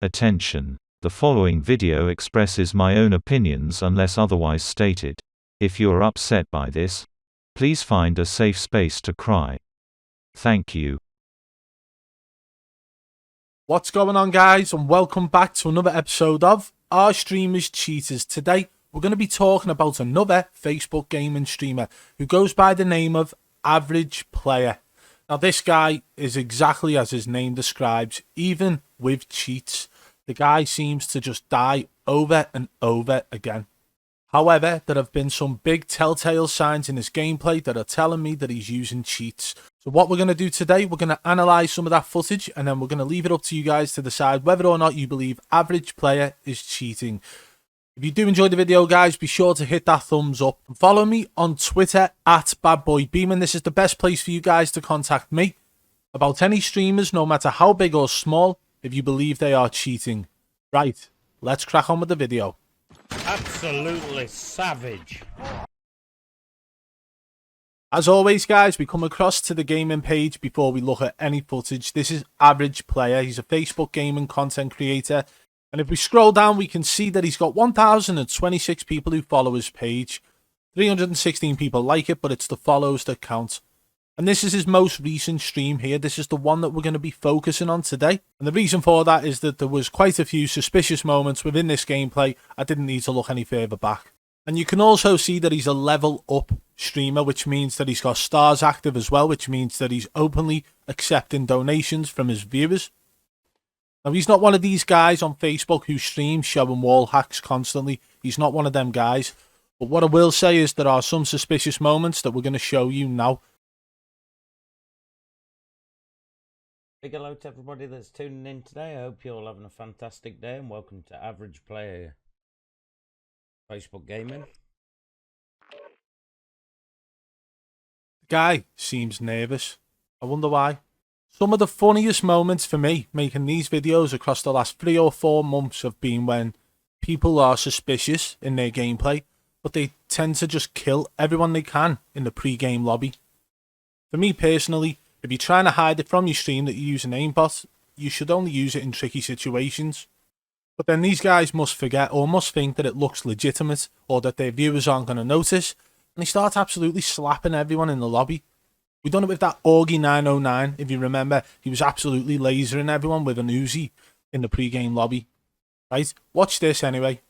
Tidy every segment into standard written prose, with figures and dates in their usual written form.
Attention. The following video expresses my own opinions unless otherwise stated. If you are upset by this, please find a safe space to cry. Thank you. What's going on, guys, and welcome back to another episode of Our Streamers Cheaters. Today we're going to be talking about another Facebook gaming streamer who goes by the name of Average Player. Now this guy is exactly as his name describes, even with cheats. The guy seems to just die over and over again. However, there have been some big telltale signs in his gameplay that are telling me that he's using cheats. So what we're going to do today, we're going to analyse some of that footage, and then we're going to leave it up to you guys to decide whether or not you believe Average Player is cheating. If you do enjoy the video, guys, be sure to hit that thumbs up. And follow me on Twitter at BadBoyBeeman. This is the best place for you guys to contact me about any streamers, no matter how big or small, if you believe they are cheating. Right, let's crack on with the video. Absolutely savage. As always, guys, we come across to the gaming page before we look at any footage. This is Average Player. He's a Facebook gaming content creator. And if we scroll down, we can see that he's got 1,026 people who follow his page. 316 people like it, but it's the follows that count. And this is his most recent stream here. This is the one that we're going to be focusing on today. And the reason for that is that there was quite a few suspicious moments within this gameplay. I didn't need to look any further back. And you can also see that he's a level up streamer, which means that he's got stars active as well, which means that he's openly accepting donations from his viewers. Now, he's not one of these guys on Facebook who streams showing wall hacks constantly. He's not one of them guys. But what I will say is there are some suspicious moments that we're going to show you now. Big hello to everybody that's tuning in today. I hope you're all having a fantastic day and welcome to Average Player Facebook Gaming. The guy seems nervous. I wonder why. Some of the funniest moments for me making these videos across the last 3 or 4 months have been when people are suspicious in their gameplay, but they tend to just kill everyone they can in the pre-game lobby. For me personally, if you're trying to hide it from your stream that you use an aimbot, you should only use it in tricky situations. But then these guys must forget or must think that it looks legitimate or that their viewers aren't going to notice, and they start absolutely slapping everyone in the lobby. We done it with that Augie 909, if you remember. He was absolutely lasering everyone with an Uzi in the pre-game lobby. Right, watch this anyway.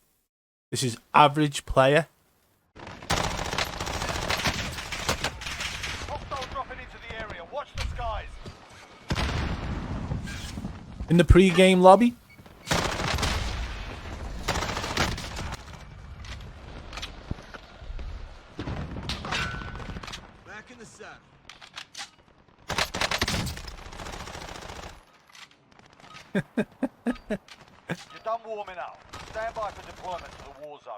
This is Average Player. In the pre-game lobby. Back in the saddle. You're done warming up. Stand by for deployment to the war zone.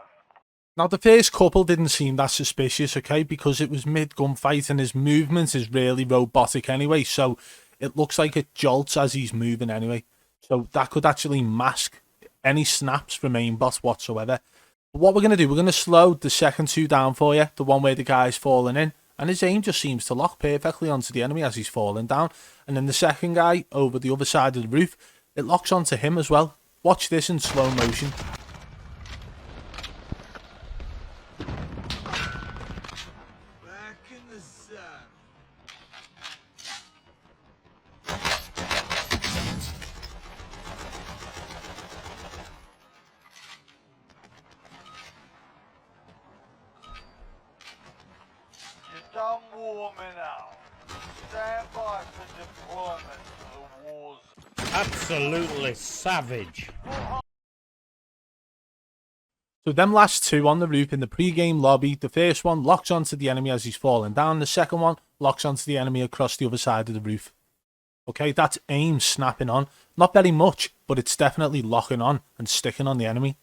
Now, the first couple didn't seem that suspicious, okay, because it was mid-gunfight and his movement is really robotic anyway, so it looks like it jolts as he's moving anyway. So that could actually mask any snaps from aimbot whatsoever. But what we're going to do, we're going to slow the second 2 down for you, the one where the guy's falling in, and his aim just seems to lock perfectly onto the enemy as he's falling down. And then the second guy over the other side of the roof, it locks onto him as well. Watch this in slow motion. Back in the saddle. You're done warming up. Stand by for deployment to the war zone. Absolutely savage. So them last 2 on the roof in the pre-game lobby, the first one locks onto the enemy as he's falling down. The second one locks onto the enemy across the other side of the roof. Okay, that's aim snapping on. Not very much, but it's definitely locking on and sticking on the enemy.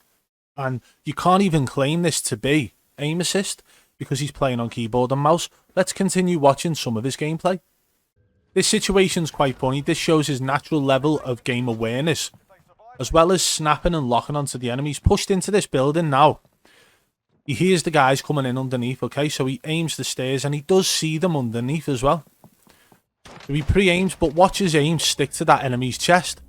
And you can't even claim this to be aim assist because he's playing on keyboard and mouse. Let's continue watching some of his gameplay. This situation's quite funny. This shows his natural level of game awareness, as well as snapping and locking onto the enemy. He's pushed into this building now. He hears the guys coming in underneath, okay? So he aims the stairs and he does see them underneath as well. So he pre-aims, but watch his aim stick to that enemy's chest.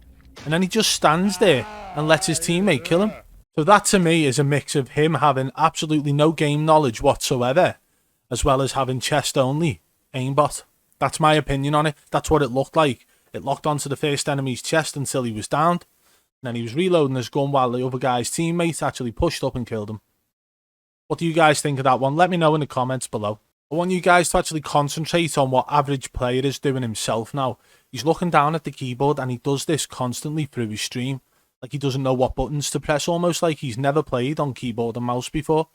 and then he just stands there and lets his teammate kill him. So that to me is a mix of him having absolutely no game knowledge whatsoever, as well as having chest only aimbot. That's my opinion on it. That's what it looked like. It locked onto the first enemy's chest until he was downed, and then he was reloading his gun while the other guy's teammate actually pushed up and killed him. What do you guys think of that one? Let me know in the comments below. I want you guys to actually concentrate on what Average Player is doing himself now. He's looking down at the keyboard and he does this constantly through his stream. Like he doesn't know what buttons to press, almost like he's never played on keyboard and mouse before.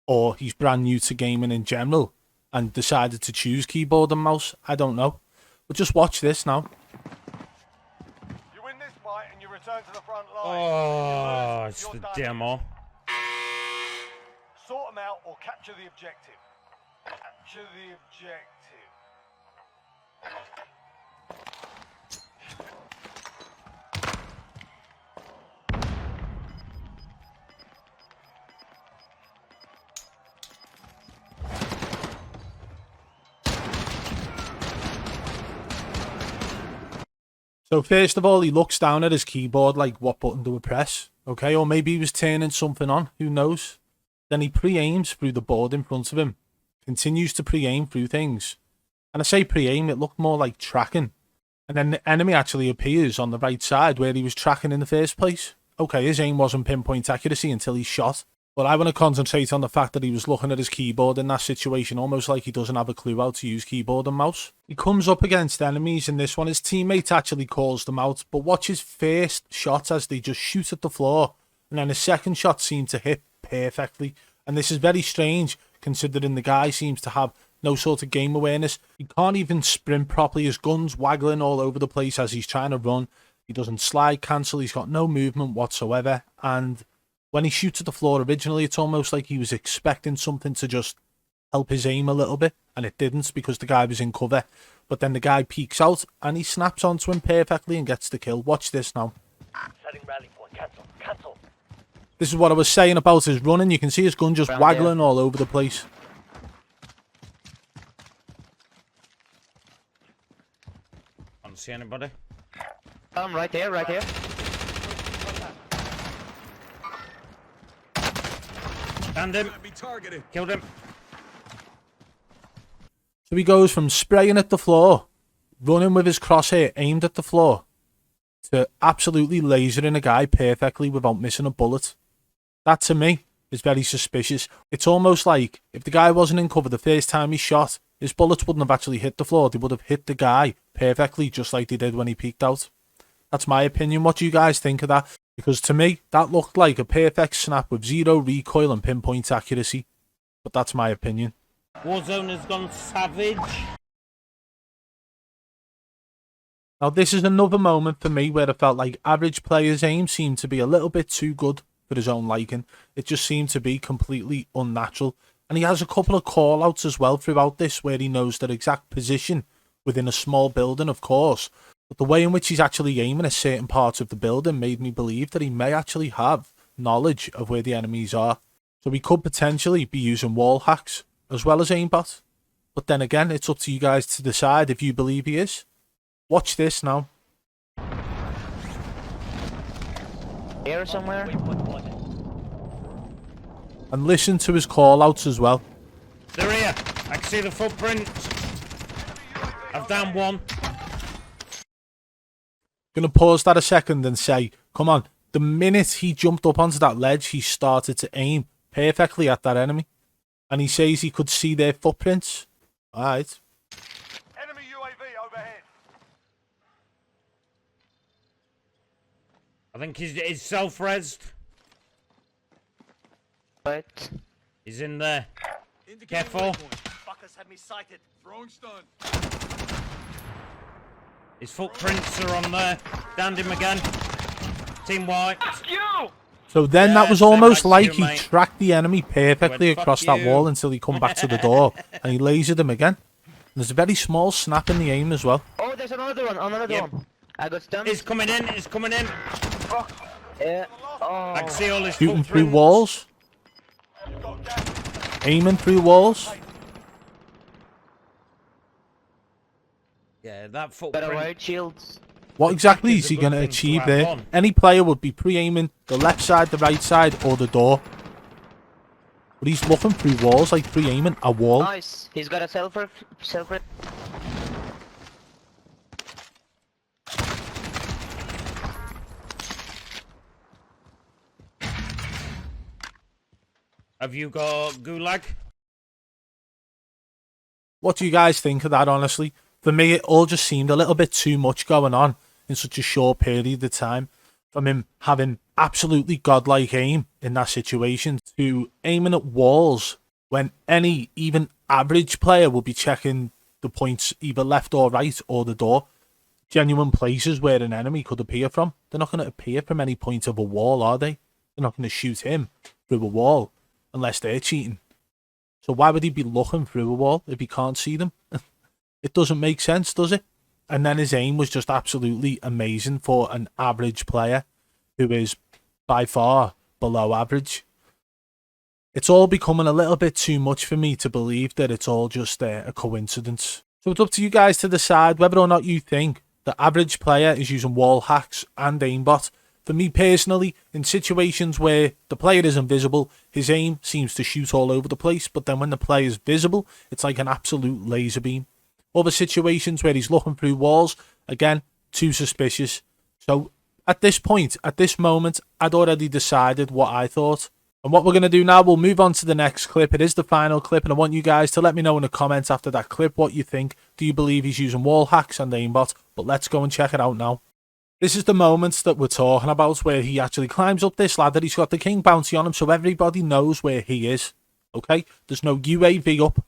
Or he's brand new to gaming in general and decided to choose keyboard and mouse. I don't know. But just watch this now. You win this fight and you return to the front line. Oh, it's You're the done. demo. Sort them out or capture the objective. Capture the objective. So first of all, he looks down at his keyboard like, what button do I press? Okay, or maybe he was turning something on, who knows? Then he pre-aims through the board in front of him. Continues to pre-aim through things. And I say pre-aim, it looked more like tracking. And then the enemy actually appears on the right side where he was tracking in the first place. Okay, his aim wasn't pinpoint accuracy until he shot. But I want to concentrate on the fact that he was looking at his keyboard in that situation, almost like he doesn't have a clue how to use keyboard and mouse. He comes up against enemies in this one. His teammate actually calls them out. But watch his first shot as they just shoot at the floor. And then his second shot seemed to hit perfectly. And this is very strange, considering the guy seems to have no sort of game awareness. He can't even sprint properly. His gun's waggling all over the place as he's trying to run. He doesn't slide cancel. He's got no movement whatsoever. And when he shoots at the floor originally, it's almost like he was expecting something to just help his aim a little bit. And it didn't because the guy was in cover. But then the guy peeks out and he snaps onto him perfectly and gets the kill. Watch this now. Setting rally point. Cancel. Cancel. This is what I was saying about his running. You can see his gun just waggling all over the place. Can't see anybody. Right here, right here. Found him. Killed him. So he goes from spraying at the floor, running with his crosshair aimed at the floor, to absolutely lasering a guy perfectly without missing a bullet. That to me is very suspicious. It's almost like if the guy wasn't in cover the first time he shot, his bullets wouldn't have actually hit the floor. They would have hit the guy perfectly, just like they did when he peeked out. That's my opinion. What do you guys think of that? Because to me, that looked like a perfect snap with zero recoil and pinpoint accuracy. But that's my opinion. Warzone has gone savage. Now this is another moment for me where I felt like Average Player's aim seemed to be a little bit too good for his own liking. It just seemed to be completely unnatural. And he has a couple of call-outs as well throughout this where he knows their exact position within a small building, of course. But the way in which he's actually aiming at certain parts of the building made me believe that he may actually have knowledge of where the enemies are. So he could potentially be using wall hacks as well as aimbot. But then again, it's up to you guys to decide if you believe he is. Watch this now. Here somewhere. And listen to his call-outs as well. They're here. I can see the footprints. I've downed one. Gonna pause that a second and say, come on, the minute he jumped up onto that ledge, he started to aim perfectly at that enemy. And he says he could see their footprints. Alright. Enemy UAV overhead. I think he's self-resed. Right. He's in there. Careful. Fuckers had me sighted. Throwing stun. His footprints are on there. Downed him again. Team white. So then that was Yeah, almost fuck like you, he mate. tracked the enemy perfectly Went, across "Fuck that you." wall until he come back to the door. And he lasered him again. And there's a very small snap in the aim as well. Oh, there's another one, Yep. one. I got stunned. He's coming in. He's coming in. Yeah. Oh. I can see all his Shooting footprints. through walls. You've got gas. Aiming through walls. Yeah, that Got a footprint. white shields. What The exactly check is is he a going good to thing to achieve have there? on. Any player would be pre-aiming the left side, the right side, or the door. But he's looking through walls, like pre-aiming a wall. Nice. He's got a self-ref. Have you got gulag? What do you guys think of that, honestly? For me, it all just seemed a little bit too much going on in such a short period of time. From him having absolutely godlike aim in that situation to aiming at walls when any even average player will be checking the points either left or right or the door. Genuine places where an enemy could appear from. They're not going to appear from any point of a wall, are they? They're not going to shoot him through a wall unless they're cheating. So why would he be looking through a wall if he can't see them? It doesn't make sense, does it? And then his aim was just absolutely amazing for an average player who is by far below average. It's all becoming a little bit too much for me to believe that it's all just a coincidence. So it's up to you guys to decide whether or not you think the average player is using wall hacks and aimbot. For me personally, in situations where the player is invisible, his aim seems to shoot all over the place, but then when the player is visible, it's like an absolute laser beam. Other situations where he's looking through walls, again, too suspicious. So at this point, at this moment, I'd already decided what I thought. And what we're going to do now, we'll move on to the next clip. It is the final clip, and I want you guys to let me know in the comments after that clip what you think. Do you believe he's using wall hacks and aimbot? But let's go and check it out now. This is the moments that we're talking about where he actually climbs up this ladder. He's got the king bounty on him, so everybody knows where he is. Okay? There's no UAV up.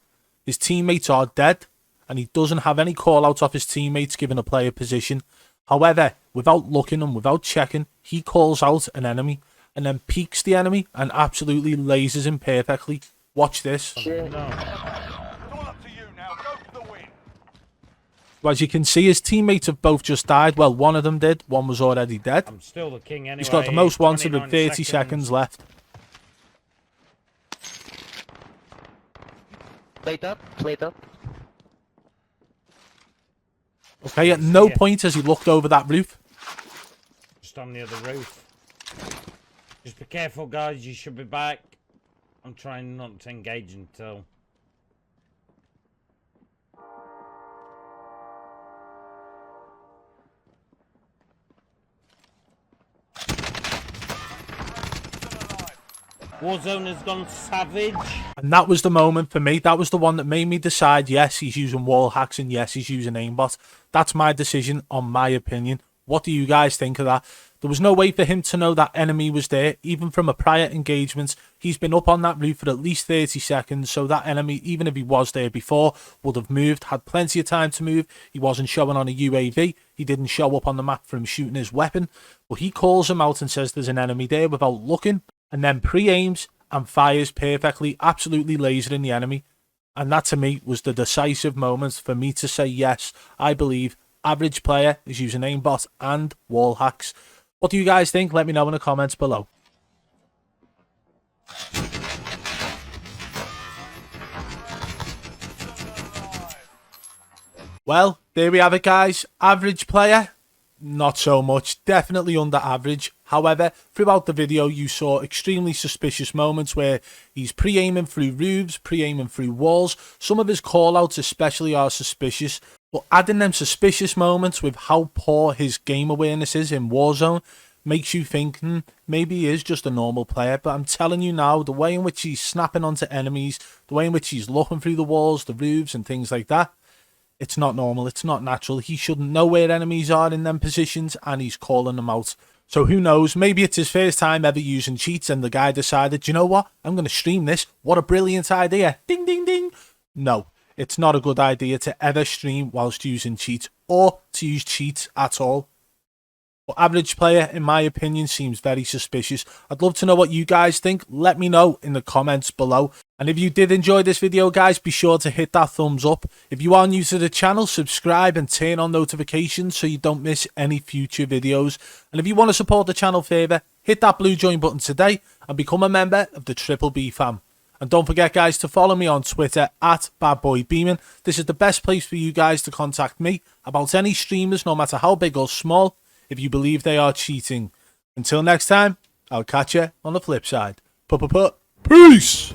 His teammates are dead, and he doesn't have any call-outs off his teammates giving a player position. However, without looking and without checking, he calls out an enemy and then peeks the enemy and absolutely lasers him perfectly. Watch this. No. It's all up to you now. Go for the win. So as you can see, his teammates have both just died. Well, one of them did. One was already dead. I'm still the king anyway. He's got the most wanted with 29 30 seconds left. Plate up. Okay, at no Yeah. point has he looked over that roof. Just on the other roof. Just be careful, guys. You should be back. I'm trying not to engage until... Warzone has gone savage. And that was the moment for me. That was the one that made me decide, yes, he's using wall hacks and yes, he's using aimbot. That's my decision on my opinion. What do you guys think of that? There was no way for him to know that enemy was there. Even from a prior engagement, he's been up on that roof for at least 30 seconds. So that enemy, even if he was there before, would have moved, had plenty of time to move. He wasn't showing on a UAV. He didn't show up on the map from shooting his weapon. But he calls him out and says there's an enemy there without looking. And then pre-aims and fires perfectly, absolutely lasering the enemy. And that to me was the decisive moment for me to say, yes, I believe average player is using aimbot and wall hacks. What do you guys think? Let me know in the comments below. Well, there we have it, guys. Average player, not so much. Definitely under average. However, throughout the video, you saw extremely suspicious moments where he's pre-aiming through roofs, pre-aiming through walls. Some of his call-outs especially are suspicious. But adding them suspicious moments with how poor his game awareness is in Warzone makes you think, maybe he is just a normal player. But I'm telling you now, the way in which he's snapping onto enemies, the way in which he's looking through the walls, the roofs and things like that, it's not normal. It's not natural. He shouldn't know where enemies are in them positions and he's calling them out. So who knows? Maybe it's his first time ever using cheats and the guy decided, you know what? I'm going to stream this. What a brilliant idea. Ding, ding, ding. No, it's not a good idea to ever stream whilst using cheats or to use cheats at all. But average player, in my opinion, seems very suspicious. I'd love to know what you guys think. Let me know in the comments below. And if you did enjoy this video, guys, be sure to hit that thumbs up. If you are new to the channel, subscribe and turn on notifications so you don't miss any future videos. And if you want to support the channel further, hit that blue join button today and become a member of the Triple B fam. And don't forget, guys, to follow me on Twitter at BadBoyBeaming. This is the best place for you guys to contact me about any streamers, no matter how big or small, if you believe they are cheating. Until next time, I'll catch you on the flip side. Peace!